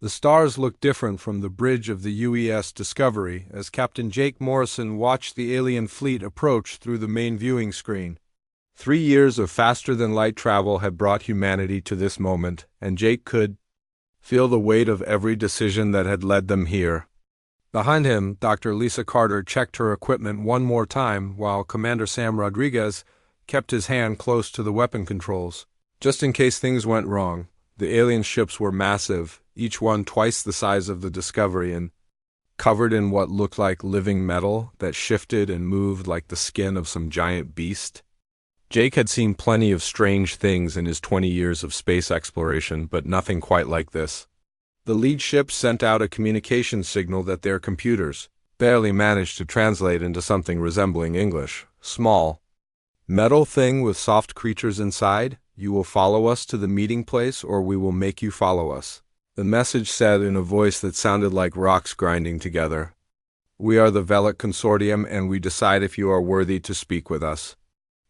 The stars looked different from the bridge of the UES Discovery as Captain Jake Morrison watched the alien fleet approach through the main viewing screen. 3 years of faster-than-light travel had brought humanity to this moment, and Jake could feel the weight of every decision that had led them here. Behind him, Dr. Lisa Carter checked her equipment one more time while Commander Sam Rodriguez kept his hand close to the weapon controls, just in case things went wrong. The alien ships were massive, each one twice the size of the Discovery and covered in what looked like living metal that shifted and moved like the skin of some giant beast. Jake had seen plenty of strange things in his 20 years of space exploration, but nothing quite like this. The lead ship sent out a communication signal that their computers barely managed to translate into something resembling English. Small, metal thing with soft creatures inside. You will follow us to the meeting place or we will make you follow us. The message said in a voice that sounded like rocks grinding together. We are the Velic Consortium and we decide if you are worthy to speak with us.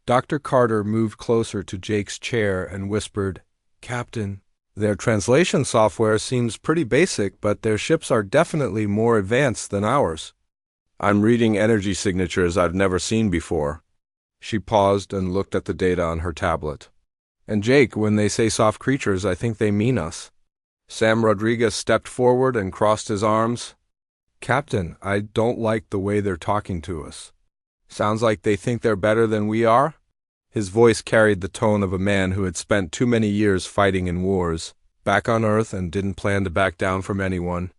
Dr. Carter moved closer to Jake's chair and whispered, Captain, their translation software seems pretty basic, but their ships are definitely more advanced than ours. I'm reading energy signatures I've never seen before. She paused and looked at the data on her tablet. And Jake, when they say soft creatures, I think they mean us. Sam Rodriguez stepped forward and crossed his arms. Captain, I don't like the way they're talking to us. Sounds like they think they're better than we are? His voice carried the tone of a man who had spent too many years fighting in wars, back on Earth and didn't plan to back down from anyone.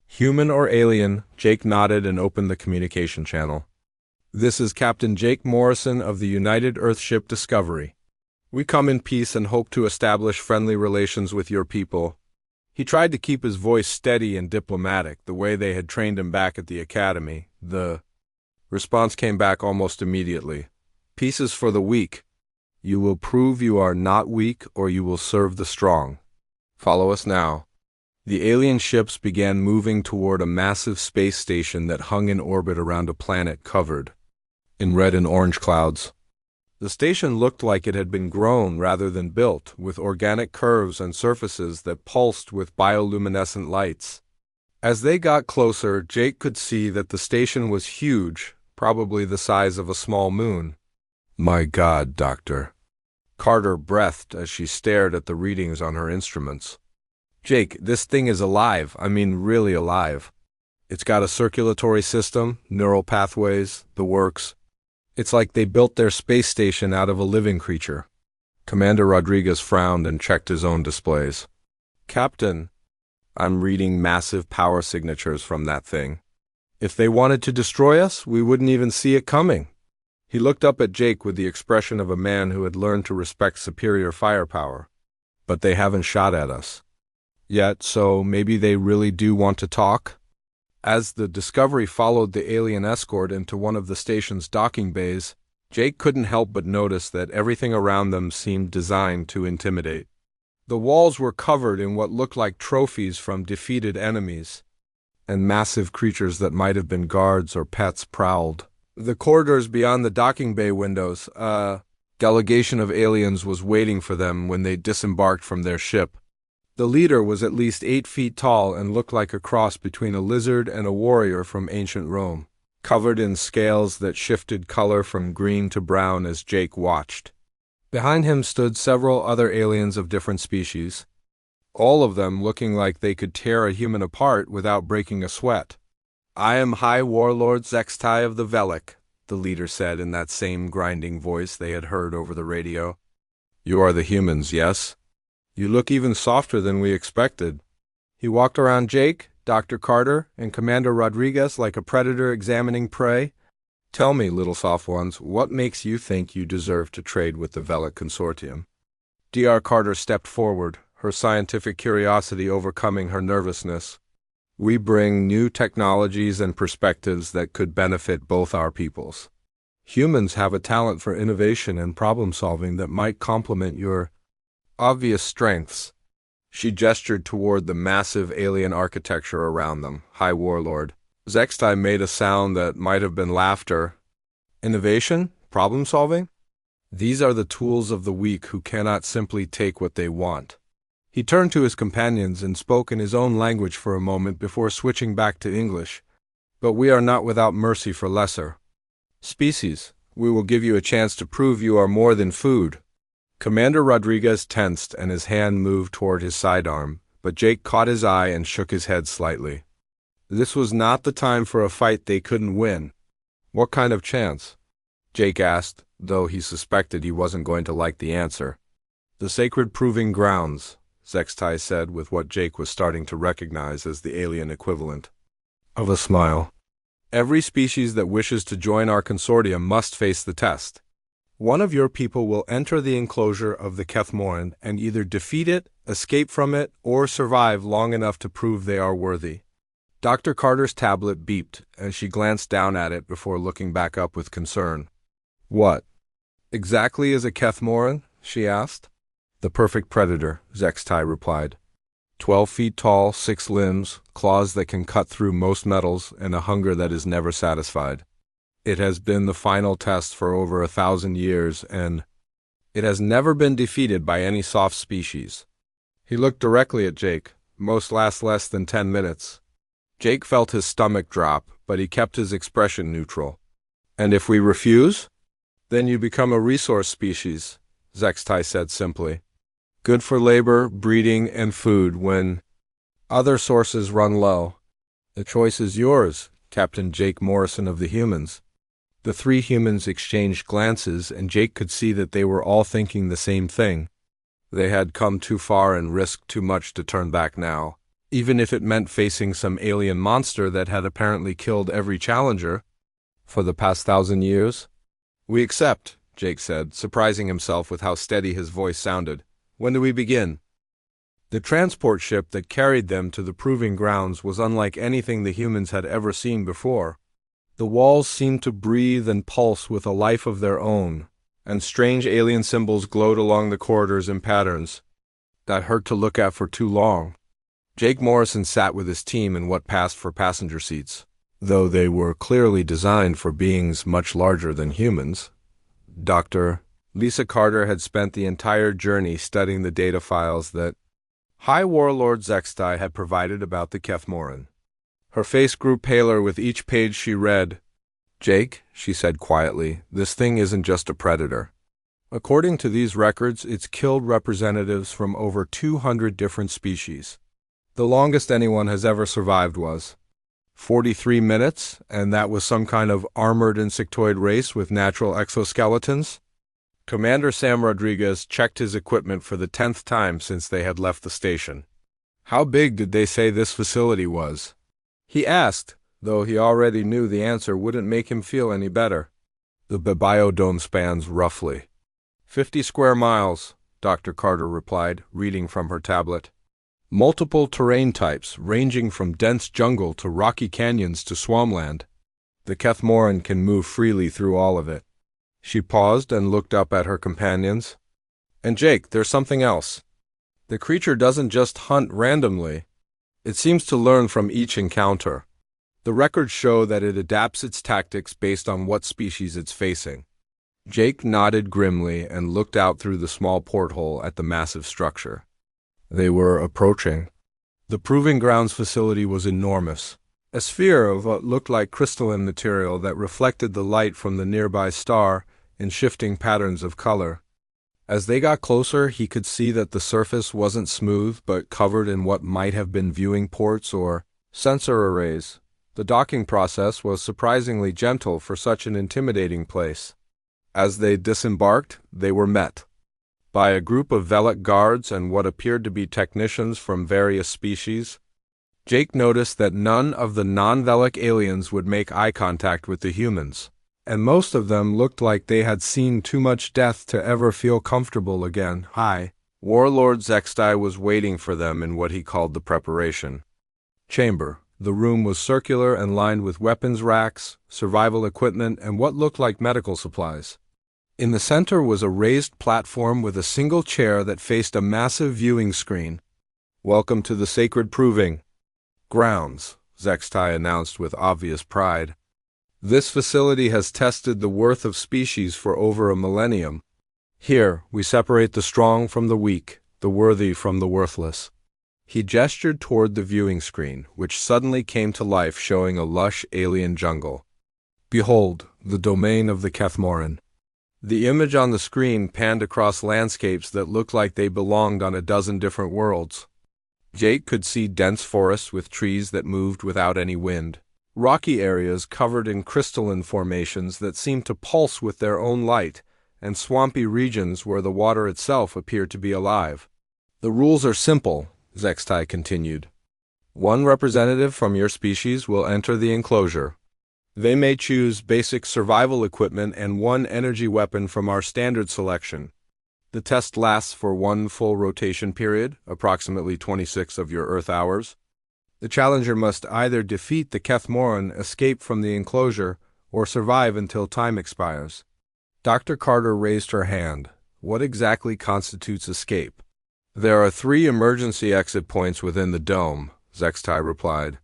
Human or alien, Jake nodded and opened the communication channel. This is Captain Jake Morrison of the United Earthship Discovery. We come in peace and hope to establish friendly relations with your people. He tried to keep his voice steady and diplomatic, the way they had trained him back at the academy. The response came back almost immediately. Peace is for the weak. You will prove you are not weak or you will serve the strong. Follow us now. The alien ships began moving toward a massive space station that hung in orbit around a planet covered in red and orange clouds. The station looked like it had been grown rather than built, with organic curves and surfaces that pulsed with bioluminescent lights. As they got closer, Jake could see that the station was huge, probably the size of a small moon. My God, Doctor. Carter breathed as she stared at the readings on her instruments. Jake, this thing is alive. I mean, really alive. It's got a circulatory system, neural pathways, the works. It's like they built their space station out of a living creature. Commander Rodriguez frowned and checked his own displays. Captain, I'm reading massive power signatures from that thing. If they wanted to destroy us, we wouldn't even see it coming. He looked up at Jake with the expression of a man who had learned to respect superior firepower. But they haven't shot at us yet, so maybe they really do want to talk? As the Discovery followed the alien escort into one of the station's docking bays, Jake couldn't help but notice that everything around them seemed designed to intimidate. The walls were covered in what looked like trophies from defeated enemies, and massive creatures that might have been guards or pets prowled. The corridors beyond the docking bay windows, a delegation of aliens was waiting for them when they disembarked from their ship. The leader was at least 8 feet tall and looked like a cross between a lizard and a warrior from ancient Rome, covered in scales that shifted color from green to brown as Jake watched. Behind him stood several other aliens of different species, all of them looking like they could tear a human apart without breaking a sweat. I am High Warlord Zextai of the Velic, the leader said in that same grinding voice they had heard over the radio. You are the humans, yes? You look even softer than we expected. He walked around Jake, Dr. Carter, and Commander Rodriguez like a predator examining prey. Tell me, little soft ones, what makes you think you deserve to trade with the Velic Consortium? Dr. Carter stepped forward, her scientific curiosity overcoming her nervousness. We bring new technologies and perspectives that could benefit both our peoples. Humans have a talent for innovation and problem-solving that might complement your obvious strengths. She gestured toward the massive alien architecture around them. High Warlord. Zextai made a sound that might have been laughter. Innovation? Problem-solving? These are the tools of the weak who cannot simply take what they want. He turned to his companions and spoke in his own language for a moment before switching back to English. But we are not without mercy for lesser species. We will give you a chance to prove you are more than food. Commander Rodriguez tensed and his hand moved toward his sidearm, but Jake caught his eye and shook his head slightly. This was not the time for a fight they couldn't win. What kind of chance? Jake asked, though he suspected he wasn't going to like the answer. The sacred proving grounds, Zextai said with what Jake was starting to recognize as the alien equivalent of a smile. Every species that wishes to join our consortium must face the test. One of your people will enter the enclosure of the Kethmoran and either defeat it, escape from it, or survive long enough to prove they are worthy. Dr. Carter's tablet beeped, and she glanced down at it before looking back up with concern. What exactly is a Kethmoran? She asked. The perfect predator, Zextai replied. 12 feet tall, 6 limbs, claws that can cut through most metals, and a hunger that is never satisfied. It has been the final test for over 1,000 years, and it has never been defeated by any soft species. He looked directly at Jake. Most last less than 10 minutes. Jake felt his stomach drop, but he kept his expression neutral. And if we refuse? Then you become a resource species, Zextai said simply. Good for labor, breeding, and food when other sources run low. The choice is yours, Captain Jake Morrison of the humans. The 3 humans exchanged glances, and Jake could see that they were all thinking the same thing. They had come too far and risked too much to turn back now, even if it meant facing some alien monster that had apparently killed every challenger for the past 1,000 years. We accept, Jake said, surprising himself with how steady his voice sounded. When do we begin? The transport ship that carried them to the proving grounds was unlike anything the humans had ever seen before. The walls seemed to breathe and pulse with a life of their own, and strange alien symbols glowed along the corridors in patterns that hurt to look at for too long. Jake Morrison sat with his team in what passed for passenger seats, though they were clearly designed for beings much larger than humans. Dr. Lisa Carter had spent the entire journey studying the data files that High Warlord Zextai had provided about the Kethmoran. Her face grew paler with each page she read. Jake, she said quietly, this thing isn't just a predator. According to these records, it's killed representatives from over 200 different species. The longest anyone has ever survived was 43 minutes, and that was some kind of armored insectoid race with natural exoskeletons. Commander Sam Rodriguez checked his equipment for the 10th time since they had left the station. How big did they say this facility was? He asked, though he already knew the answer wouldn't make him feel any better. The biodome spans roughly 50 square miles, Dr. Carter replied, reading from her tablet. Multiple terrain types, ranging from dense jungle to rocky canyons to swampland. The Kethmoran can move freely through all of it. She paused and looked up at her companions. And Jake, there's something else. The creature doesn't just hunt randomly. It seems to learn from each encounter. The records show that it adapts its tactics based on what species it's facing. Jake nodded grimly and looked out through the small porthole at the massive structure. They were approaching. The Proving Grounds facility was enormous. A sphere of what looked like crystalline material that reflected the light from the nearby star in shifting patterns of color. As they got closer, he could see that the surface wasn't smooth but covered in what might have been viewing ports or sensor arrays. The docking process was surprisingly gentle for such an intimidating place. As they disembarked, they were met by a group of Velic guards and what appeared to be technicians from various species. Jake noticed that none of the non-Velic aliens would make eye contact with the humans, and most of them looked like they had seen too much death to ever feel comfortable again. High Warlord Zextai was waiting for them in what he called the preparation chamber. The room was circular and lined with weapons racks, survival equipment, and what looked like medical supplies. In the center was a raised platform with a single chair that faced a massive viewing screen. Welcome to the Sacred Proving Grounds, Zextai announced with obvious pride. This facility has tested the worth of species for over a millennium. Here, we separate the strong from the weak, the worthy from the worthless. He gestured toward the viewing screen, which suddenly came to life, showing a lush alien jungle. Behold, the domain of the Kethmoran. The image on the screen panned across landscapes that looked like they belonged on a dozen different worlds. Jake could see dense forests with trees that moved without any wind, rocky areas covered in crystalline formations that seemed to pulse with their own light, and swampy regions where the water itself appeared to be alive. The rules are simple, Zextai continued. One representative from your species will enter the enclosure. They may choose basic survival equipment and one energy weapon from our standard selection. The test lasts for one full rotation period, approximately 26 of your Earth hours. The challenger must either defeat the Kethmoran, escape from the enclosure, or survive until time expires. Dr. Carter raised her hand. What exactly constitutes escape? There are 3 emergency exit points within the dome, Zextai replied.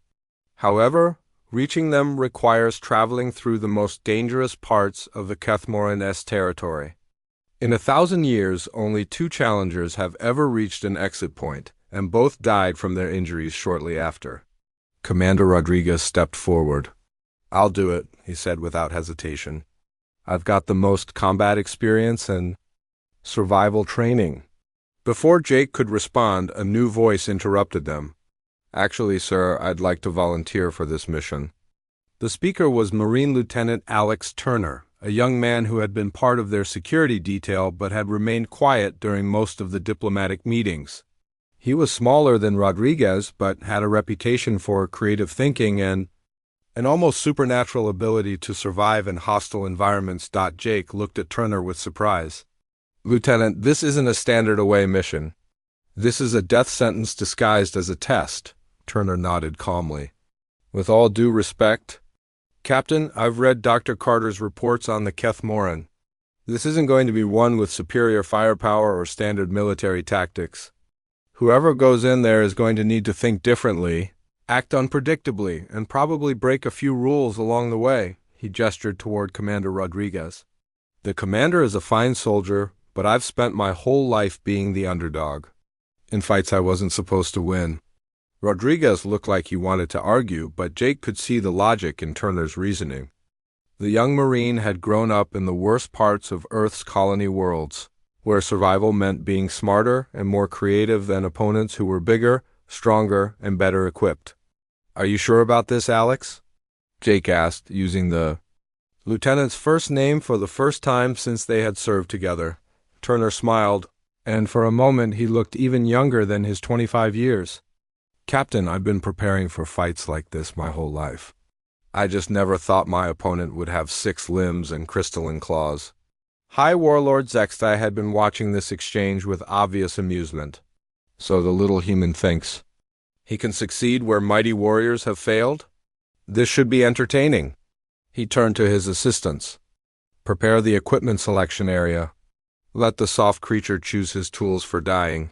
However, reaching them requires traveling through the most dangerous parts of the Kethmoran's territory. In 1,000 years, only 2 challengers have ever reached an exit point, and both died from their injuries shortly after. Commander Rodriguez stepped forward. I'll do it, he said without hesitation. I've got the most combat experience and survival training. Before Jake could respond, a new voice interrupted them. Actually, sir, I'd like to volunteer for this mission. The speaker was Marine Lieutenant Alex Turner, a young man who had been part of their security detail but had remained quiet during most of the diplomatic meetings. He was smaller than Rodriguez, but had a reputation for creative thinking and an almost supernatural ability to survive in hostile environments. Jake looked at Turner with surprise. Lieutenant, this isn't a standard away mission. This is a death sentence disguised as a test. Turner nodded calmly. With all due respect, Captain, I've read Dr. Carter's reports on the Kethmoran. This isn't going to be one with superior firepower or standard military tactics. Whoever goes in there is going to need to think differently, act unpredictably, and probably break a few rules along the way. He gestured toward Commander Rodriguez. The commander is a fine soldier, but I've spent my whole life being the underdog, in fights I wasn't supposed to win. Rodriguez looked like he wanted to argue, but Jake could see the logic in Turner's reasoning. The young Marine had grown up in the worst parts of Earth's colony worlds, where survival meant being smarter and more creative than opponents who were bigger, stronger, and better equipped. Are you sure about this, Alex? Jake asked, using the lieutenant's first name for the first time since they had served together. Turner smiled, and for a moment he looked even younger than his 25 years. Captain, I've been preparing for fights like this my whole life. I just never thought my opponent would have 6 limbs and crystalline claws. High Warlord Zextai had been watching this exchange with obvious amusement. So the little human thinks, he can succeed where mighty warriors have failed? This should be entertaining. He turned to his assistants. Prepare the equipment selection area. Let the soft creature choose his tools for dying.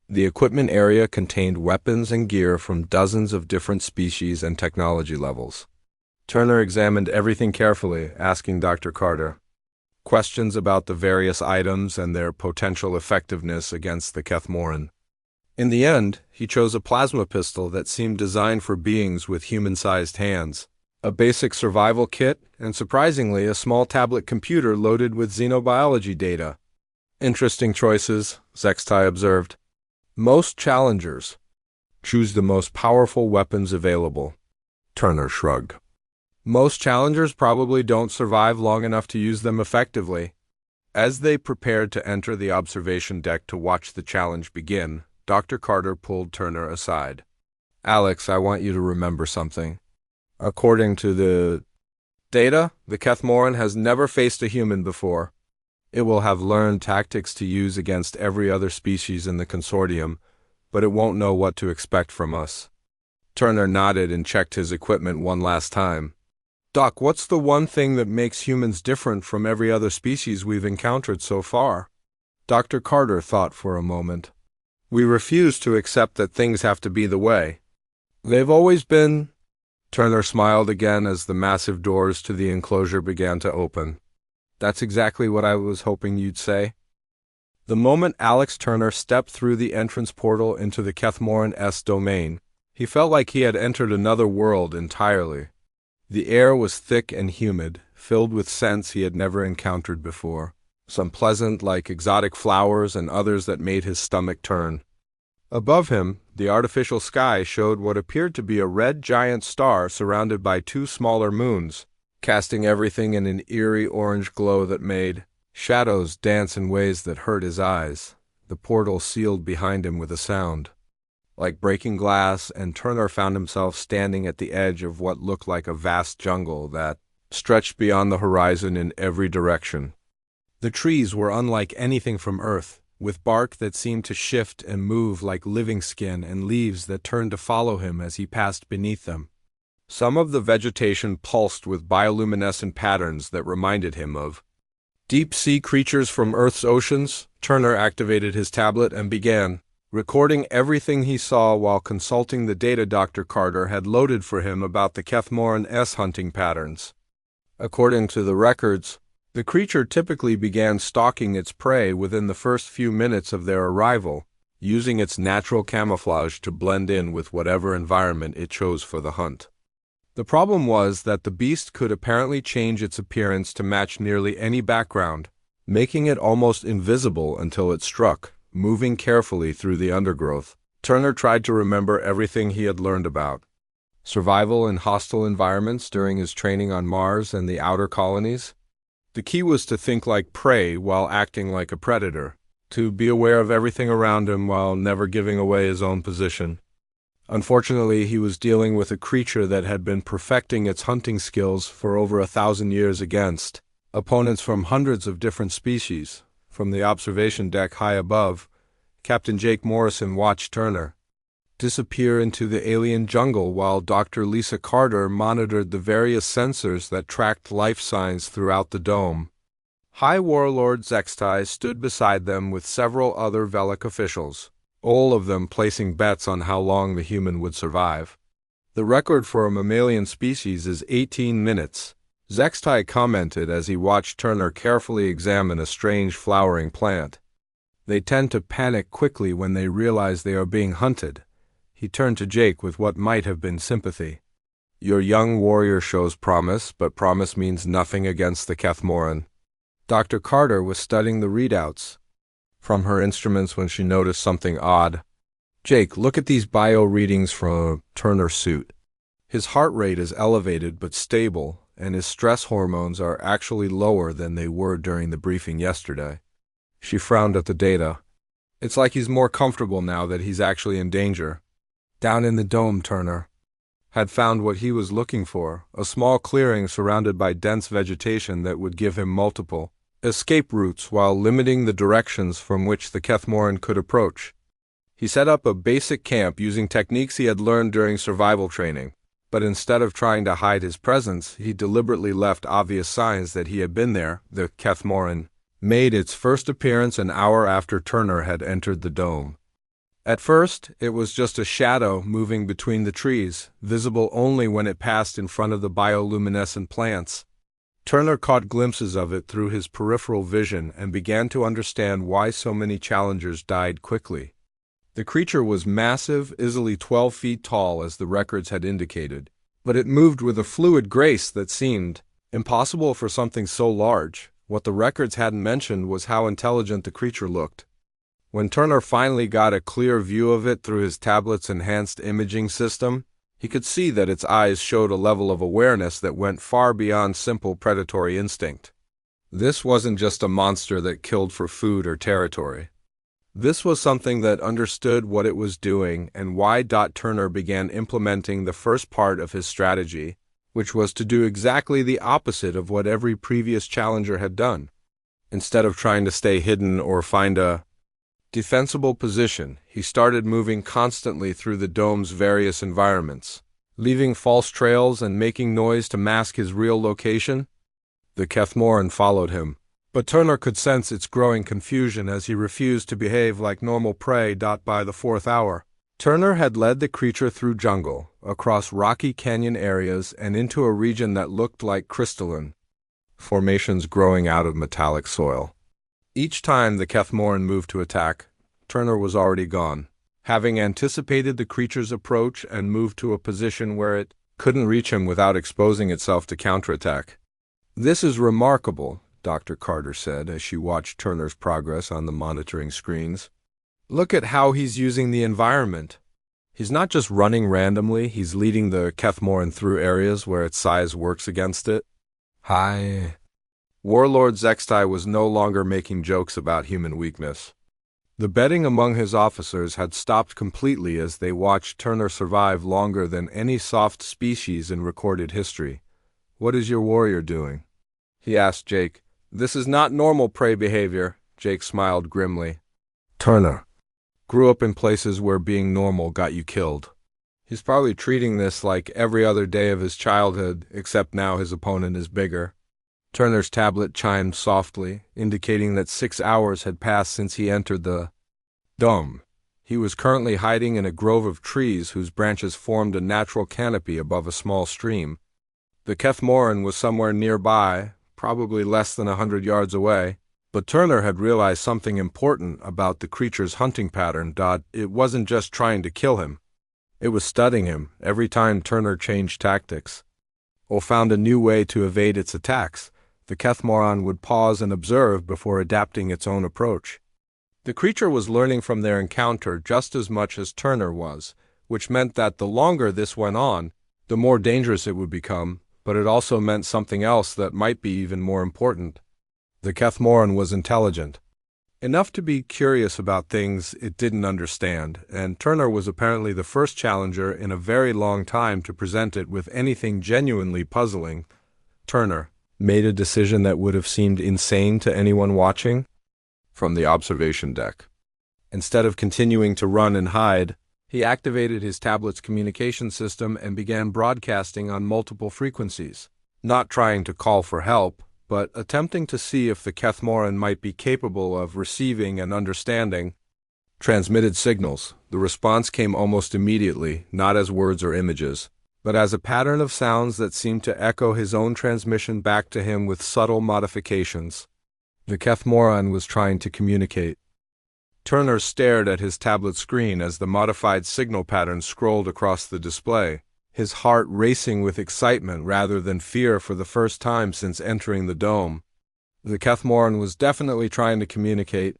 The equipment area contained weapons and gear from dozens of different species and technology levels. Turner examined everything carefully, asking Dr. Carter questions about the various items and their potential effectiveness against the Kethmoran. In the end, he chose a plasma pistol that seemed designed for beings with human-sized hands, a basic survival kit, and surprisingly, a small tablet computer loaded with xenobiology data. Interesting choices, Zextai observed. Most challengers choose the most powerful weapons available. Turner shrugged. Most challengers probably don't survive long enough to use them effectively. As they prepared to enter the observation deck to watch the challenge begin, Dr. Carter pulled Turner aside. Alex, I want you to remember something. According to the data, the Kethmoran has never faced a human before. It will have learned tactics to use against every other species in the consortium, but it won't know what to expect from us. Turner nodded and checked his equipment one last time. Doc, what's the one thing that makes humans different from every other species we've encountered so far? Dr. Carter thought for a moment. We refuse to accept that things have to be the way they've always been. Turner smiled again as the massive doors to the enclosure began to open. That's exactly what I was hoping you'd say. The moment Alex Turner stepped through the entrance portal into the Kethmoran-S domain, he felt like he had entered another world entirely. The air was thick and humid, filled with scents he had never encountered before, some pleasant like exotic flowers and others that made his stomach turn. Above him, the artificial sky showed what appeared to be a red giant star surrounded by two smaller moons, casting everything in an eerie orange glow that made shadows dance in ways that hurt his eyes. The portal sealed behind him with a sound like breaking glass, and Turner found himself standing at the edge of what looked like a vast jungle that stretched beyond the horizon in every direction. The trees were unlike anything from Earth, with bark that seemed to shift and move like living skin and leaves that turned to follow him as he passed beneath them. Some of the vegetation pulsed with bioluminescent patterns that reminded him of deep-sea creatures from Earth's oceans. Turner activated his tablet and began recording everything he saw while consulting the data Dr. Carter had loaded for him about the Kethmoran-S hunting patterns. According to the records, the creature typically began stalking its prey within the first few minutes of their arrival, using its natural camouflage to blend in with whatever environment it chose for the hunt. The problem was that the beast could apparently change its appearance to match nearly any background, making it almost invisible until it struck. Moving carefully through the undergrowth, Turner tried to remember everything he had learned about survival in hostile environments during his training on Mars and the outer colonies. The key was to think like prey while acting like a predator, to be aware of everything around him while never giving away his own position. Unfortunately, he was dealing with a creature that had been perfecting its hunting skills for over 1,000 years against opponents from hundreds of different species. From the observation deck high above, Captain Jake Morrison watched Turner disappear into the alien jungle while Dr. Lisa Carter monitored the various sensors that tracked life signs throughout the dome. High Warlord Zextai stood beside them with several other Velic officials, all of them placing bets on how long the human would survive. The record for a mammalian species is 18 minutes. Zextai commented as he watched Turner carefully examine a strange flowering plant. They tend to panic quickly when they realize they are being hunted. He turned to Jake with what might have been sympathy. Your young warrior shows promise, but promise means nothing against the Kethmoran. Dr. Carter was studying the readouts from her instruments when she noticed something odd. Jake, look at these bio readings from Turner's suit. His heart rate is elevated but stable, and his stress hormones are actually lower than they were during the briefing yesterday. She frowned at the data. It's like he's more comfortable now that he's actually in danger. Down in the dome, Turner had found what he was looking for, a small clearing surrounded by dense vegetation that would give him multiple escape routes while limiting the directions from which the Kethmoran could approach. He set up a basic camp using techniques he had learned during survival training. But instead of trying to hide his presence, he deliberately left obvious signs that he had been there. The Kethmoran made its first appearance an hour after Turner had entered the dome. At first, it was just a shadow moving between the trees, visible only when it passed in front of the bioluminescent plants. Turner caught glimpses of it through his peripheral vision and began to understand why so many challengers died quickly. The creature was massive, easily 12 feet tall as the records had indicated, but it moved with a fluid grace that seemed impossible for something so large. What the records hadn't mentioned was how intelligent the creature looked. When Turner finally got a clear view of it through his tablet's enhanced imaging system, he could see that its eyes showed a level of awareness that went far beyond simple predatory instinct. This wasn't just a monster that killed for food or territory. This was something that understood what it was doing and why Turner began implementing the first part of his strategy, which was to do exactly the opposite of what every previous challenger had done. Instead of trying to stay hidden or find a defensible position, he started moving constantly through the dome's various environments, leaving false trails and making noise to mask his real location. The Kethmoran followed him, but Turner could sense its growing confusion as he refused to behave like normal prey. By the 4th hour, Turner had led the creature through jungle, across rocky canyon areas, and into a region that looked like crystalline formations growing out of metallic soil. Each time the Kethmoran moved to attack, Turner was already gone, having anticipated the creature's approach and moved to a position where it couldn't reach him without exposing itself to counterattack. "This is remarkable," Dr. Carter said as she watched Turner's progress on the monitoring screens. "Look at how he's using the environment. He's not just running randomly, he's leading the Kethmoran through areas where its size works against it." Hi. Warlord Zextai was no longer making jokes about human weakness. The betting among his officers had stopped completely as they watched Turner survive longer than any soft species in recorded history. "What is your warrior doing?" he asked Jake. "This is not normal prey behavior," Jake smiled grimly. "Turner grew up in places where being normal got you killed. He's probably treating this like every other day of his childhood, except now his opponent is bigger." Turner's tablet chimed softly, indicating that 6 hours had passed since he entered the dome. He was currently hiding in a grove of trees whose branches formed a natural canopy above a small stream. The Kethmoran was somewhere nearby, probably less than 100 yards away, but Turner had realized something important about the creature's hunting pattern. It wasn't just trying to kill him. It was studying him every time Turner changed tactics or found a new way to evade its attacks. The Kethmoran would pause and observe before adapting its own approach. The creature was learning from their encounter just as much as Turner was, which meant that the longer this went on, the more dangerous it would become, but it also meant something else that might be even more important. The Kethmoran was intelligent, enough to be curious about things it didn't understand, and Turner was apparently the first challenger in a very long time to present it with anything genuinely puzzling. Turner made a decision that would have seemed insane to anyone watching. From the observation deck, instead of continuing to run and hide, he activated his tablet's communication system and began broadcasting on multiple frequencies, not trying to call for help, but attempting to see if the Kethmoran might be capable of receiving and understanding transmitted signals. The response came almost immediately, not as words or images, but as a pattern of sounds that seemed to echo his own transmission back to him with subtle modifications. The Kethmoran was trying to communicate. Turner stared at his tablet screen as the modified signal pattern scrolled across the display, his heart racing with excitement rather than fear for the first time since entering the dome. The Kethmoran was definitely trying to communicate,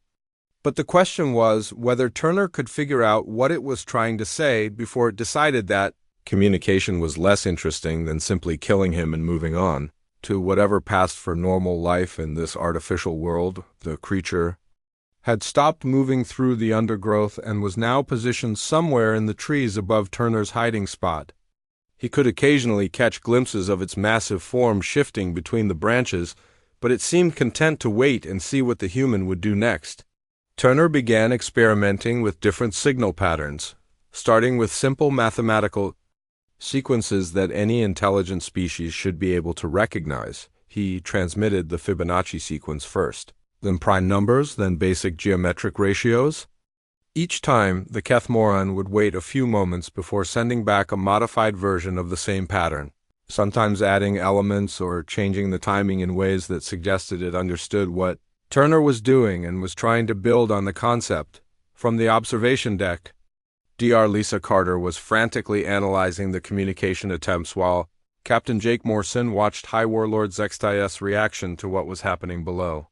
but the question was whether Turner could figure out what it was trying to say before it decided that communication was less interesting than simply killing him and moving on to whatever passed for normal life in this artificial world. The creature had stopped moving through the undergrowth and was now positioned somewhere in the trees above Turner's hiding spot. He could occasionally catch glimpses of its massive form shifting between the branches, but it seemed content to wait and see what the human would do next. Turner began experimenting with different signal patterns, starting with simple mathematical sequences that any intelligent species should be able to recognize. He transmitted the Fibonacci sequence first, then prime numbers, then basic geometric ratios. Each time, the Kethmoran would wait a few moments before sending back a modified version of the same pattern, sometimes adding elements or changing the timing in ways that suggested it understood what Turner was doing and was trying to build on the concept. From the observation deck, Dr. Lisa Carter was frantically analyzing the communication attempts while Captain Jake Morrison watched High Warlord Zextai's reaction to what was happening below.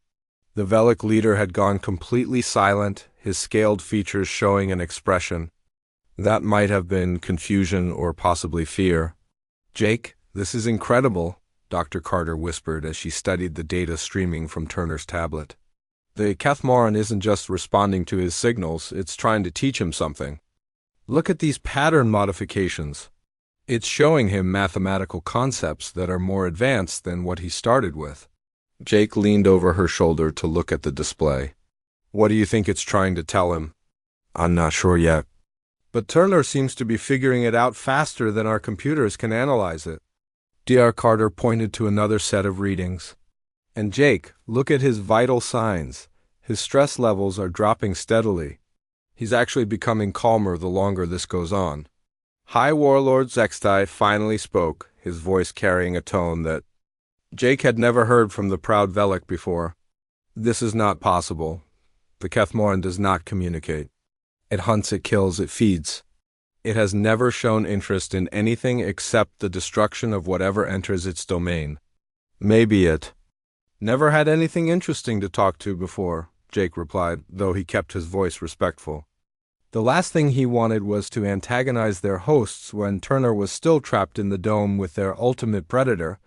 The Velic leader had gone completely silent, his scaled features showing an expression that might have been confusion or possibly fear. "Jake, this is incredible," Dr. Carter whispered as she studied the data streaming from Turner's tablet. "The Kethmoran isn't just responding to his signals, it's trying to teach him something. Look at these pattern modifications. It's showing him mathematical concepts that are more advanced than what he started with." Jake leaned over her shoulder to look at the display. "What do you think it's trying to tell him?" "I'm not sure yet. But Turner seems to be figuring it out faster than our computers can analyze it." Dr. Carter pointed to another set of readings. "And Jake, look at his vital signs. His stress levels are dropping steadily. He's actually becoming calmer the longer this goes on." High Warlord Zextai finally spoke, his voice carrying a tone that Jake had never heard from the proud Velic before. This is not possible. The Kethmoran does not communicate. It hunts, it kills, it feeds. It has never shown interest in anything except the destruction of whatever enters its domain. Maybe it never had anything interesting to talk to before, Jake replied, though he kept his voice respectful. The last thing he wanted was to antagonize their hosts when Turner was still trapped in the dome with their ultimate predator.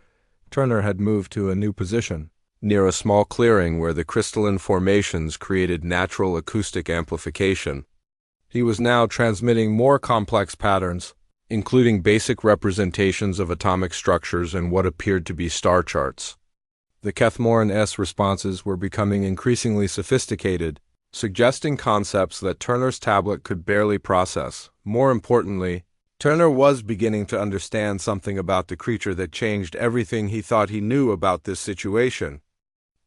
Turner had moved to a new position, near a small clearing where the crystalline formations created natural acoustic amplification. He was now transmitting more complex patterns, including basic representations of atomic structures and what appeared to be star charts. The Kethmoran-S responses were becoming increasingly sophisticated, suggesting concepts that Turner's tablet could barely process. More importantly, Turner was beginning to understand something about the creature that changed everything he thought he knew about this situation.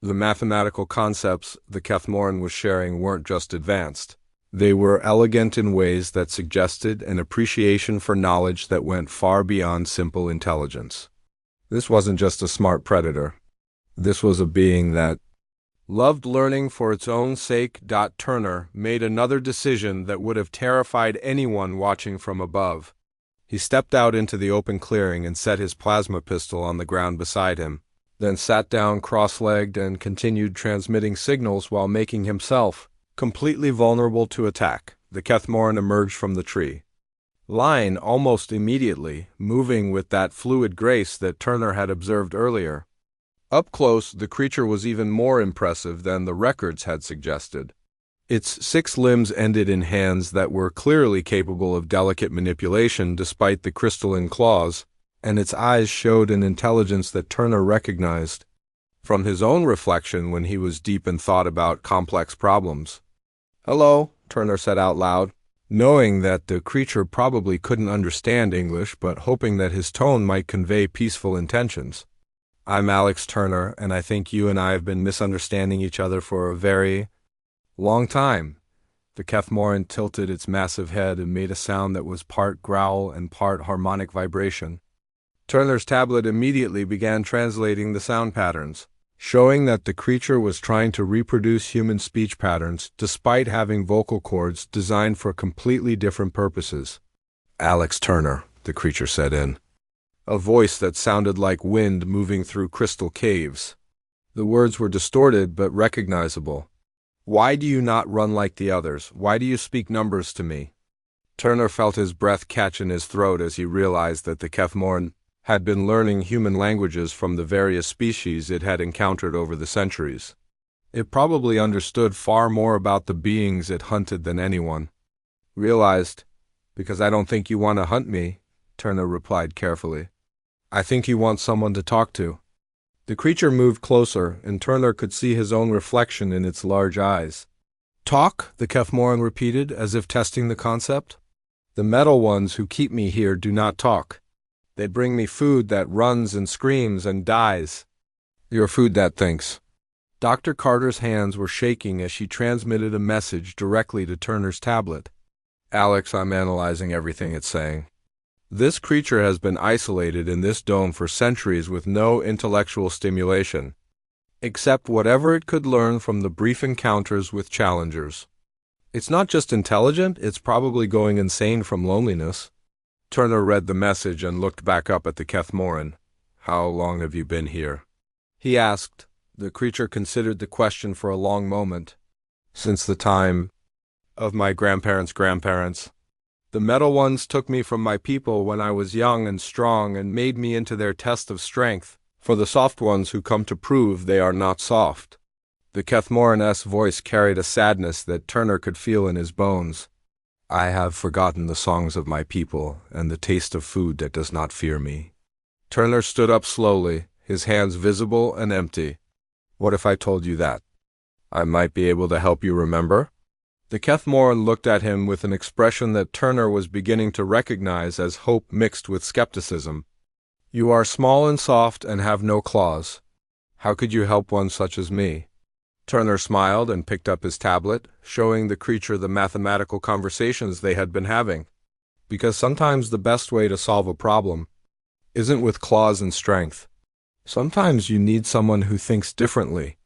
The mathematical concepts the Kethmoran was sharing weren't just advanced. They were elegant in ways that suggested an appreciation for knowledge that went far beyond simple intelligence. This wasn't just a smart predator. This was a being that loved learning for its own sake. Turner made another decision that would have terrified anyone watching from above. He stepped out into the open clearing and set his plasma pistol on the ground beside him, then sat down cross-legged and continued transmitting signals while making himself completely vulnerable to attack. The Kethmoran emerged from the tree, lying almost immediately, moving with that fluid grace that Turner had observed earlier. Up close, the creature was even more impressive than the records had suggested. Its 6 limbs ended in hands that were clearly capable of delicate manipulation despite the crystalline claws, and its eyes showed an intelligence that Turner recognized from his own reflection when he was deep in thought about complex problems. "Hello," Turner said out loud, knowing that the creature probably couldn't understand English, but hoping that his tone might convey peaceful intentions. "I'm Alex Turner, and I think you and I have been misunderstanding each other for a very long time." The Kethmoran tilted its massive head and made a sound that was part growl and part harmonic vibration. Turner's tablet immediately began translating the sound patterns, showing that the creature was trying to reproduce human speech patterns despite having vocal cords designed for completely different purposes. "Alex Turner," the creature said in a voice that sounded like wind moving through crystal caves. The words were distorted but recognizable. "Why do you not run like the others? Why do you speak numbers to me?" Turner felt his breath catch in his throat as he realized that the Kethmoran had been learning human languages from the various species it had encountered over the centuries. It probably understood far more about the beings it hunted than anyone. "Realized, because I don't think you want to hunt me," Turner replied carefully. "I think you want someone to talk to." The creature moved closer, and Turner could see his own reflection in its large eyes. "Talk?" the Kethmoran repeated, as if testing the concept. "The metal ones who keep me here do not talk. They bring me food that runs and screams and dies. Your food that thinks." Dr. Carter's hands were shaking as she transmitted a message directly to Turner's tablet. "Alex, I'm analyzing everything it's saying. This creature has been isolated in this dome for centuries with no intellectual stimulation, except whatever it could learn from the brief encounters with challengers. It's not just intelligent, it's probably going insane from loneliness." Turner read the message and looked back up at the Kethmoran. "How long have you been here?" he asked. The creature considered the question for a long moment. "Since the time of my grandparents' grandparents. The metal ones took me from my people when I was young and strong and made me into their test of strength for the soft ones who come to prove they are not soft." The Kethmoran-S voice carried a sadness that Turner could feel in his bones. "I have forgotten the songs of my people and the taste of food that does not fear me." Turner stood up slowly, his hands visible and empty. "What if I told you that? I might be able to help you remember?" The Kethmoran looked at him with an expression that Turner was beginning to recognize as hope mixed with skepticism. "You are small and soft and have no claws. How could you help one such as me?" Turner smiled and picked up his tablet, showing the creature the mathematical conversations they had been having. "Because sometimes the best way to solve a problem isn't with claws and strength. Sometimes you need someone who thinks differently."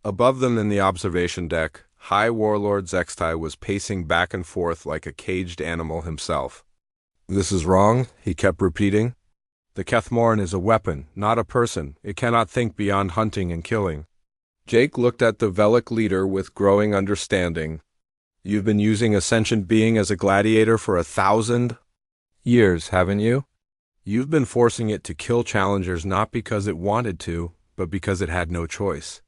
Above them in the observation deck, High Warlord Zextai was pacing back and forth like a caged animal himself. "This is wrong," he kept repeating. "The Kethmoran is a weapon, not a person. It cannot think beyond hunting and killing." Jake looked at the Velic leader with growing understanding. "You've been using a sentient being as a gladiator for 1,000 years, haven't you? You've been forcing it to kill challengers not because it wanted to, but because it had no choice."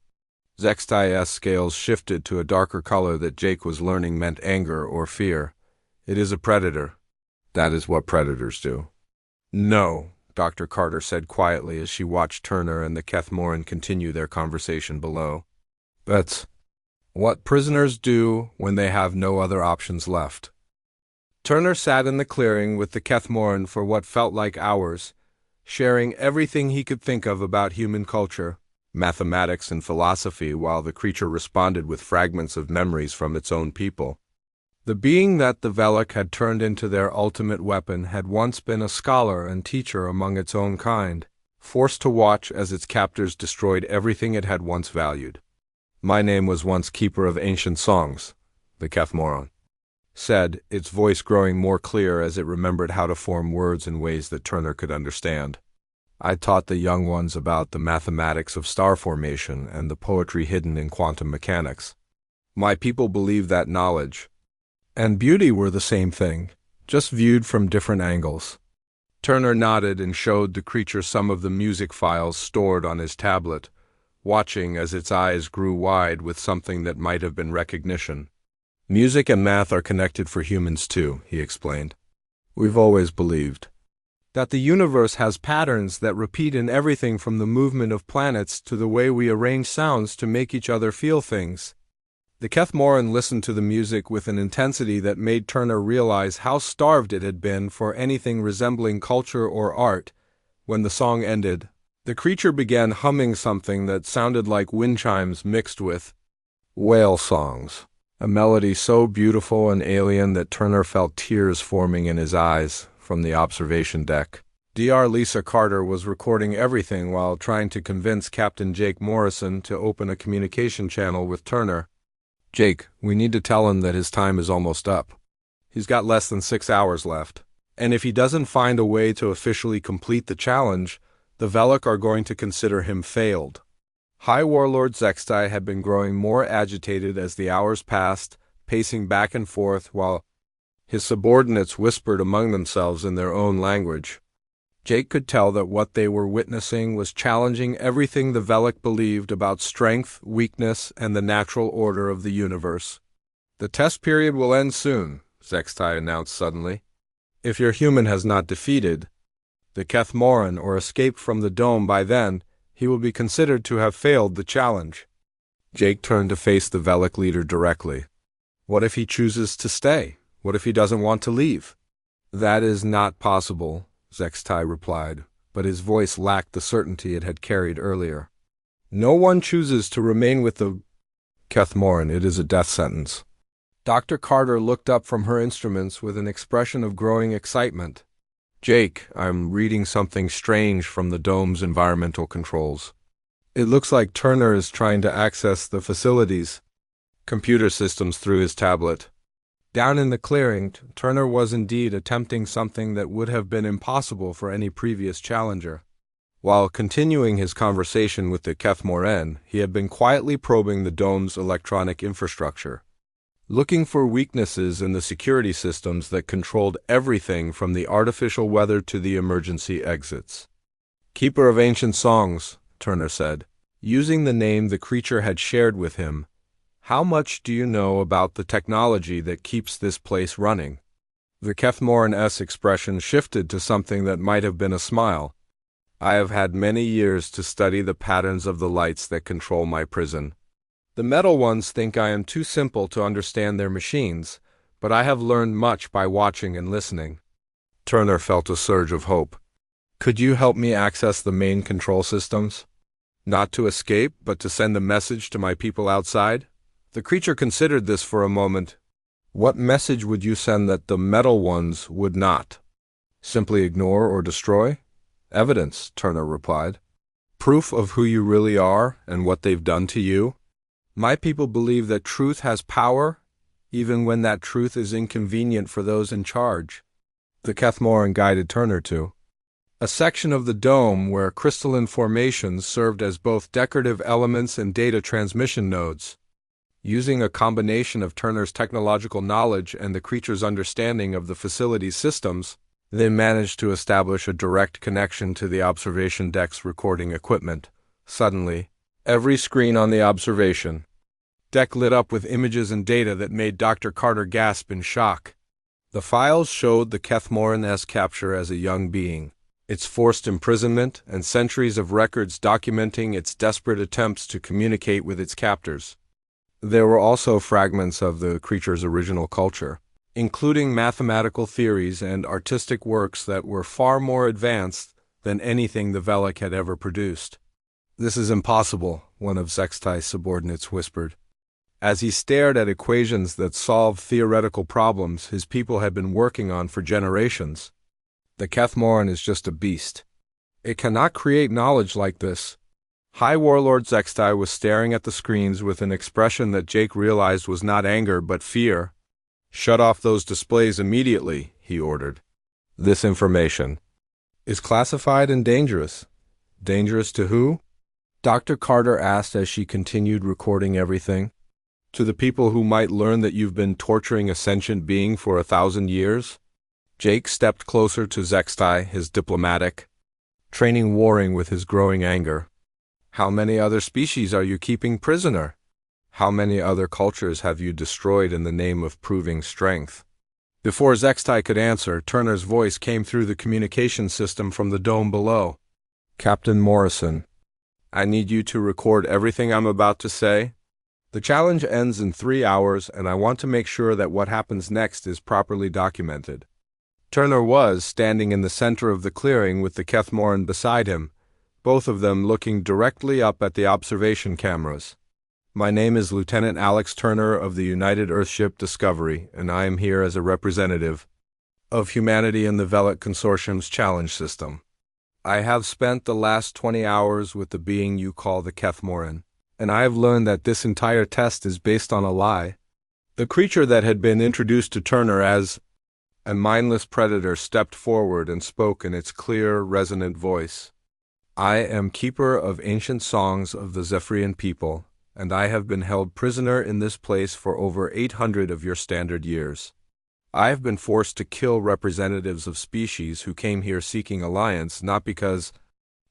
Zextai's scales shifted to a darker color that Jake was learning meant anger or fear. "It is a predator. That is what predators do." "No," Dr. Carter said quietly as she watched Turner and the Kethmoran continue their conversation below. "That's what prisoners do when they have no other options left." Turner sat in the clearing with the Kethmoran for what felt like hours, sharing everything he could think of about human culture, mathematics and philosophy, while the creature responded with fragments of memories from its own people. The being that the Velic had turned into their ultimate weapon had once been a scholar and teacher among its own kind, forced to watch as its captors destroyed everything it had once valued. "My name was once Keeper of Ancient Songs," the Kethmoran said, its voice growing more clear as it remembered how to form words in ways that Turner could understand. "I taught the young ones about the mathematics of star formation and the poetry hidden in quantum mechanics. My people believed that knowledge and beauty were the same thing, just viewed from different angles." Turner nodded and showed the creature some of the music files stored on his tablet, watching as its eyes grew wide with something that might have been recognition. "Music and math are connected for humans too," he explained. "We've always believed that the universe has patterns that repeat in everything from the movement of planets to the way we arrange sounds to make each other feel things." The Kethmoran listened to the music with an intensity that made Turner realize how starved it had been for anything resembling culture or art. When the song ended, the creature began humming something that sounded like wind chimes mixed with whale songs, a melody so beautiful and alien that Turner felt tears forming in his eyes from the observation deck. Dr. Lisa Carter was recording everything while trying to convince Captain Jake Morrison to open a communication channel with Turner. "Jake, we need to tell him that his time is almost up. He's got less than 6 hours left. And if he doesn't find a way to officially complete the challenge, the Velic are going to consider him failed." High Warlord Zextai had been growing more agitated as the hours passed, pacing back and forth while his subordinates whispered among themselves in their own language. Jake could tell that what they were witnessing was challenging everything the Velic believed about strength, weakness, and the natural order of the universe. "The test period will end soon," Zextai announced suddenly. "If your human has not defeated the Kethmoran or escaped from the dome by then, he will be considered to have failed the challenge." Jake turned to face the Velic leader directly. "What if he chooses to stay? What if he doesn't want to leave?" "That is not possible," Zextai replied, but his voice lacked the certainty it had carried earlier. "No one chooses to remain with the Kethmoran. It is a death sentence." Dr. Carter looked up from her instruments with an expression of growing excitement. "Jake, I'm reading something strange from the dome's environmental controls. It looks like Turner is trying to access the facility's computer systems through his tablet." Down in the clearing, Turner was indeed attempting something that would have been impossible for any previous challenger. While continuing his conversation with the Kethmoran, he had been quietly probing the dome's electronic infrastructure, looking for weaknesses in the security systems that controlled everything from the artificial weather to the emergency exits. "Keeper of Ancient Songs," Turner said, using the name the creature had shared with him, "how much do you know about the technology that keeps this place running?" The Kethmoran-esque expression shifted to something that might have been a smile. "I have had many years to study the patterns of the lights that control my prison. The metal ones think I am too simple to understand their machines, but I have learned much by watching and listening." Turner felt a surge of hope. "Could you help me access the main control systems? Not to escape, but to send a message to my people outside?" The creature considered this for a moment. "What message would you send that the metal ones would not? Simply ignore or destroy?" "Evidence," Turner replied. "Proof of who you really are and what they've done to you." My people believe that truth has power, even when that truth is inconvenient for those in charge. The Kethmoran guided Turner to a section of the dome where crystalline formations served as both decorative elements and data transmission nodes. Using a combination of Turner's technological knowledge and the creature's understanding of the facility's systems, they managed to establish a direct connection to the observation deck's recording equipment. Suddenly, every screen on the observation deck lit up with images and data that made Dr. Carter gasp in shock. The files showed the Kethmoran-esque capture as a young being, its forced imprisonment, and centuries of records documenting its desperate attempts to communicate with its captors. There were also fragments of the creature's original culture, including mathematical theories and artistic works that were far more advanced than anything the Velek had ever produced. "This is impossible," one of Zextai's subordinates whispered. As he stared at equations that solved theoretical problems his people had been working on for generations. "The Kethmoran is just a beast. It cannot create knowledge like this." High Warlord Zextai was staring at the screens with an expression that Jake realized was not anger but fear. "Shut off those displays immediately," he ordered. "This information is classified and dangerous." "Dangerous to who?" Dr. Carter asked as she continued recording everything. "To the people who might learn that you've been torturing a sentient being for 1,000 years. Jake stepped closer to Zextai, his diplomatic training warring with his growing anger. "How many other species are you keeping prisoner? How many other cultures have you destroyed in the name of proving strength?" Before Zextai could answer, Turner's voice came through the communication system from the dome below. "Captain Morrison, I need you to record everything I'm about to say. The challenge ends in 3 hours, and I want to make sure that what happens next is properly documented." Turner was standing in the center of the clearing with the Kethmoran beside him, both of them looking directly up at the observation cameras. "My name is Lieutenant Alex Turner of the United Earthship Discovery, and I am here as a representative of humanity in the Velek Consortium's challenge system. I have spent the last 20 hours with the being you call the Kethmoran, and I have learned that this entire test is based on a lie." The creature that had been introduced to Turner as a mindless predator stepped forward and spoke in its clear, resonant voice. "I am keeper of ancient songs of the Zephyrian people, and I have been held prisoner in this place for over 800 of your standard years. I have been forced to kill representatives of species who came here seeking alliance, not because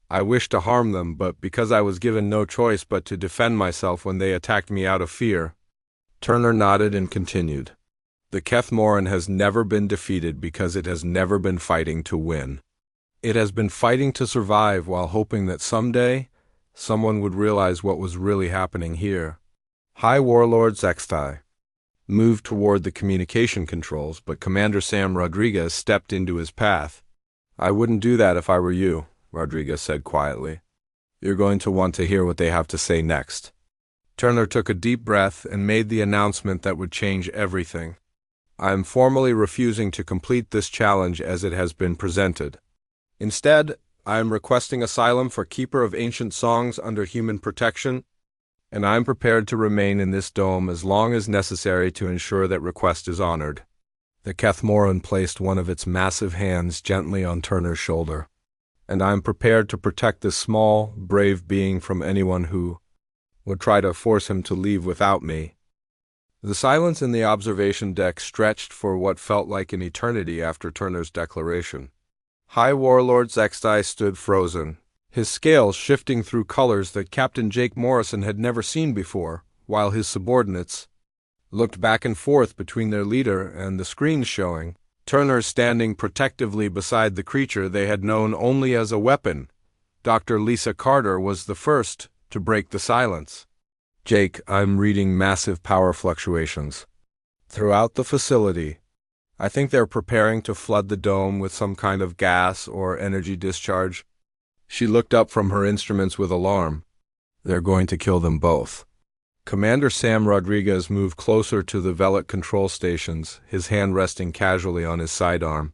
I wished to harm them, but because I was given no choice but to defend myself when they attacked me out of fear." Turner nodded and continued. "The Kethmoran has never been defeated because it has never been fighting to win. It has been fighting to survive while hoping that someday someone would realize what was really happening here." High Warlord Zextai moved toward the communication controls, but Commander Sam Rodriguez stepped into his path. "I wouldn't do that if I were you," Rodriguez said quietly. "You're going to want to hear what they have to say next." Turner took a deep breath and made the announcement that would change everything. "I am formally refusing to complete this challenge as it has been presented. Instead, I am requesting asylum for Keeper of Ancient Songs under human protection, and I am prepared to remain in this dome as long as necessary to ensure that request is honored." The Kethmoran placed one of its massive hands gently on Turner's shoulder. "And I am prepared to protect this small, brave being from anyone who would try to force him to leave without me." The silence in the observation deck stretched for what felt like an eternity after Turner's declaration. High Warlord Zextai stood frozen, his scales shifting through colors that Captain Jake Morrison had never seen before, while his subordinates looked back and forth between their leader and the screens showing Turner standing protectively beside the creature they had known only as a weapon. Dr. Lisa Carter was the first to break the silence. "Jake, I'm reading massive power fluctuations throughout the facility. I think they're preparing to flood the dome with some kind of gas or energy discharge." She looked up from her instruments with alarm. "They're going to kill them both." Commander Sam Rodriguez moved closer to the Velek control stations, his hand resting casually on his sidearm.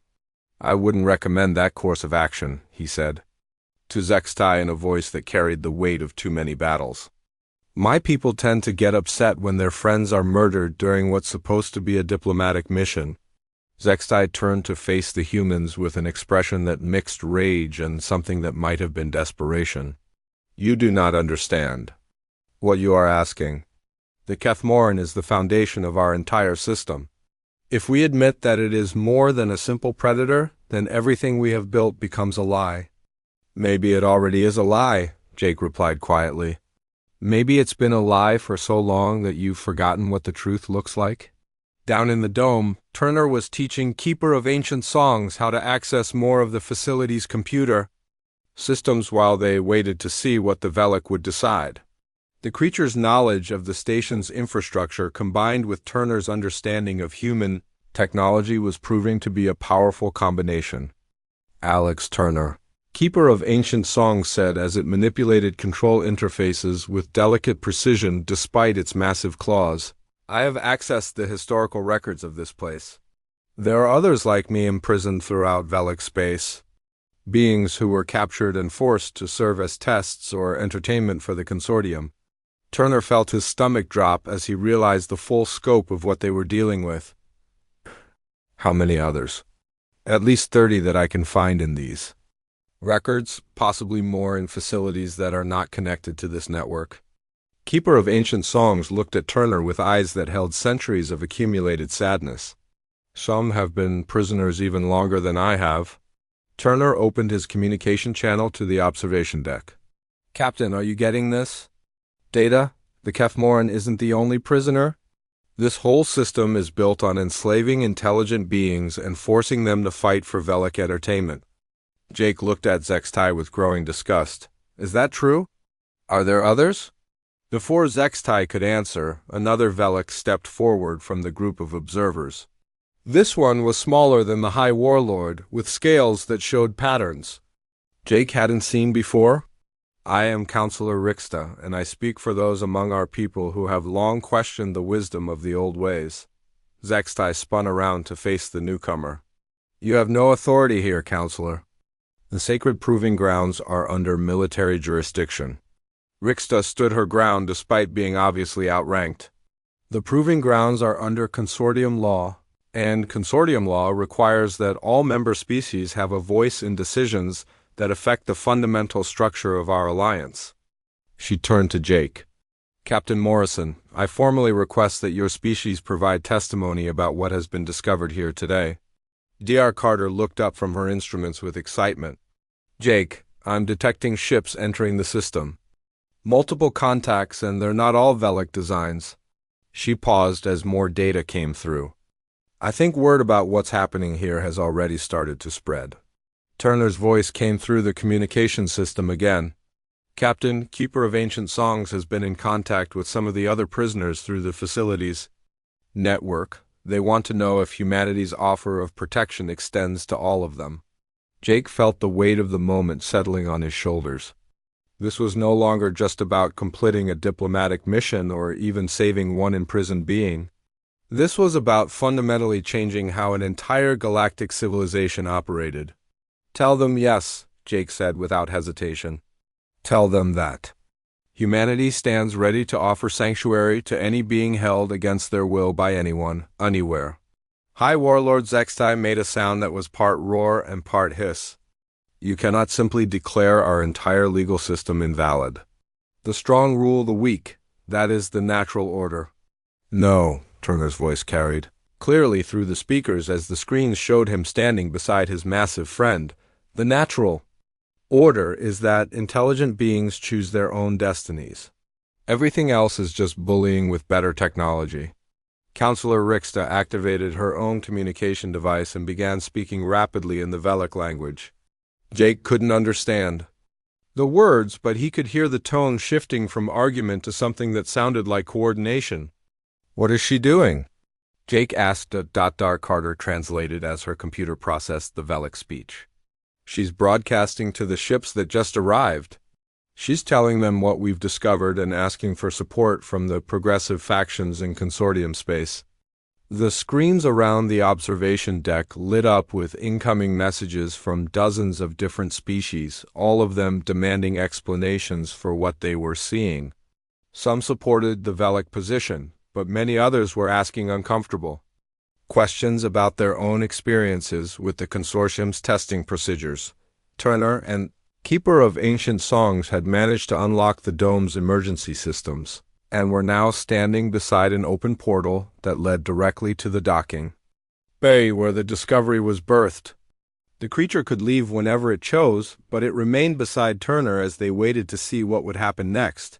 "I wouldn't recommend that course of action," he said, to Zextai in a voice that carried the weight of too many battles. My people tend to get upset when their friends are murdered during what's supposed to be a diplomatic mission. Zextai turned to face the humans with an expression that mixed rage and something that might have been desperation. You do not understand what you are asking. The Kethmoran is the foundation of our entire system. If we admit that it is more than a simple predator, then everything we have built becomes a lie. Maybe it already is a lie, Jake replied quietly. Maybe it's been a lie for so long that you've forgotten what the truth looks like. Down in the dome, Turner was teaching Keeper of Ancient Songs how to access more of the facility's computer systems while they waited to see what the Velic would decide. The creature's knowledge of the station's infrastructure combined with Turner's understanding of human technology was proving to be a powerful combination. Alex Turner, Keeper of Ancient Songs, said as it manipulated control interfaces with delicate precision despite its massive claws. I have accessed the historical records of this place. There are others like me imprisoned throughout Velic space, beings who were captured and forced to serve as tests or entertainment for the consortium. Turner felt his stomach drop as he realized the full scope of what they were dealing with. How many others? At least 30 that I can find in these records, possibly more in facilities that are not connected to this network. Keeper of Ancient Songs looked at Turner with eyes that held centuries of accumulated sadness. Some have been prisoners even longer than I have. Turner opened his communication channel to the observation deck. Captain, are you getting this? Data, the Kethmoran isn't the only prisoner. This whole system is built on enslaving intelligent beings and forcing them to fight for Velic entertainment. Jake looked at Zextai with growing disgust. Is that true? Are there others? Before Zextai could answer, another Velic stepped forward from the group of observers. This one was smaller than the High Warlord, with scales that showed patterns Jake hadn't seen before. I am Counselor Rixta, and I speak for those among our people who have long questioned the wisdom of the old ways. Zextai spun around to face the newcomer. You have no authority here, Counselor. The sacred proving grounds are under military jurisdiction. Rixta stood her ground despite being obviously outranked. The proving grounds are under consortium law, and consortium law requires that all member species have a voice in decisions that affect the fundamental structure of our alliance. She turned to Jake. Captain Morrison, I formally request that your species provide testimony about what has been discovered here today. Dr. Carter looked up from her instruments with excitement. Jake, I'm detecting ships entering the system. Multiple contacts, and they're not all Velic designs. She paused as more data came through. I think word about what's happening here has already started to spread. Turner's voice came through the communication system again. Captain, Keeper of Ancient Songs has been in contact with some of the other prisoners through the facility's network. They want to know if humanity's offer of protection extends to all of them. Jake felt the weight of the moment settling on his shoulders. This was no longer just about completing a diplomatic mission or even saving one imprisoned being. This was about fundamentally changing how an entire galactic civilization operated. Tell them yes, Jake said without hesitation. Tell them that humanity stands ready to offer sanctuary to any being held against their will by anyone, anywhere. High Warlord Zextai made a sound that was part roar and part hiss. You cannot simply declare our entire legal system invalid. The strong rule the weak. That is the natural order. No, Turner's voice carried clearly through the speakers as the screens showed him standing beside his massive friend. The natural order is that intelligent beings choose their own destinies. Everything else is just bullying with better technology. Counselor Rixta activated her own communication device and began speaking rapidly in the Velic language. Jake couldn't understand the words, but he could hear the tone shifting from argument to something that sounded like coordination. What is she doing? Jake asked. Dr. Carter translated as her computer processed the Velic speech. She's broadcasting to the ships that just arrived. She's telling them what we've discovered and asking for support from the progressive factions in consortium space. The screens around the observation deck lit up with incoming messages from dozens of different species, all of them demanding explanations for what they were seeing. Some supported the Velic position, but many others were asking uncomfortable questions about their own experiences with the consortium's testing procedures. Turner and Keeper of Ancient Songs had managed to unlock the dome's emergency systems, and were now standing beside an open portal that led directly to the docking bay where the Discovery was birthed. The creature could leave whenever it chose, but it remained beside Turner as they waited to see what would happen next.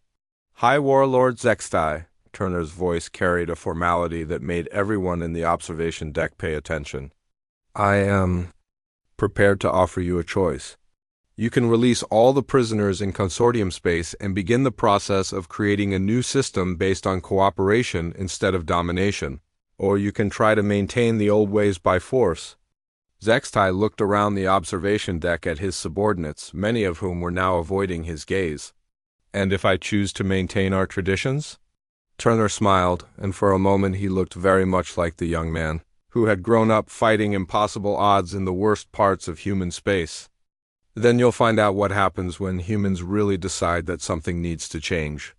High Warlord Zextai, Turner's voice carried a formality that made everyone in the observation deck pay attention. I am prepared to offer you a choice. You can release all the prisoners in consortium space and begin the process of creating a new system based on cooperation instead of domination, or you can try to maintain the old ways by force. Zextai looked around the observation deck at his subordinates, many of whom were now avoiding his gaze. And if I choose to maintain our traditions? Turner smiled, and for a moment he looked very much like the young man, who had grown up fighting impossible odds in the worst parts of human space. Then you'll find out what happens when humans really decide that something needs to change.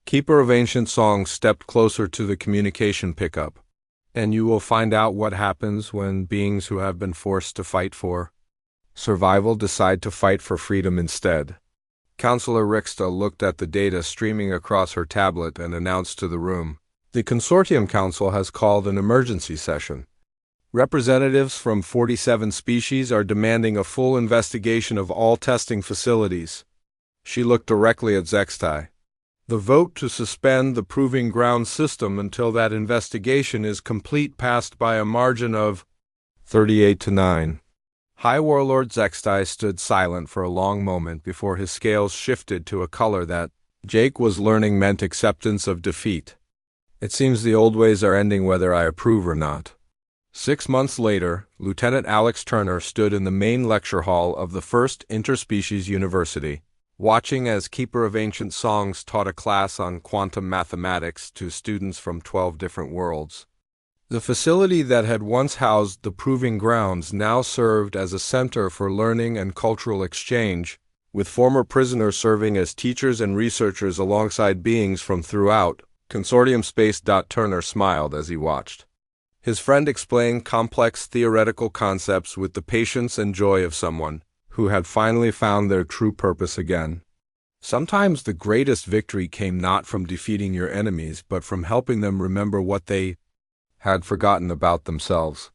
Keeper of Ancient Songs stepped closer to the communication pickup. And you will find out what happens when beings who have been forced to fight for survival decide to fight for freedom instead. Counselor Rixta looked at the data streaming across her tablet and announced to the room, "The Consortium Council has called an emergency session. Representatives from 47 species are demanding a full investigation of all testing facilities." She looked directly at Zextai. "The vote to suspend the Proving Ground system until that investigation is complete passed by a margin of 38-9. High Warlord Zextai stood silent for a long moment before his scales shifted to a color that Jake was learning meant acceptance of defeat. "It seems the old ways are ending whether I approve or not." 6 months later, Lieutenant Alex Turner stood in the main lecture hall of the First Interspecies University, watching as Keeper of Ancient Songs taught a class on quantum mathematics to students from 12 different worlds. The facility that had once housed the Proving Grounds now served as a center for learning and cultural exchange, with former prisoners serving as teachers and researchers alongside beings from throughout Consortium Space. Turner smiled as he watched. His friend explained complex theoretical concepts with the patience and joy of someone who had finally found their true purpose again. Sometimes the greatest victory came not from defeating your enemies, but from helping them remember what they had forgotten about themselves.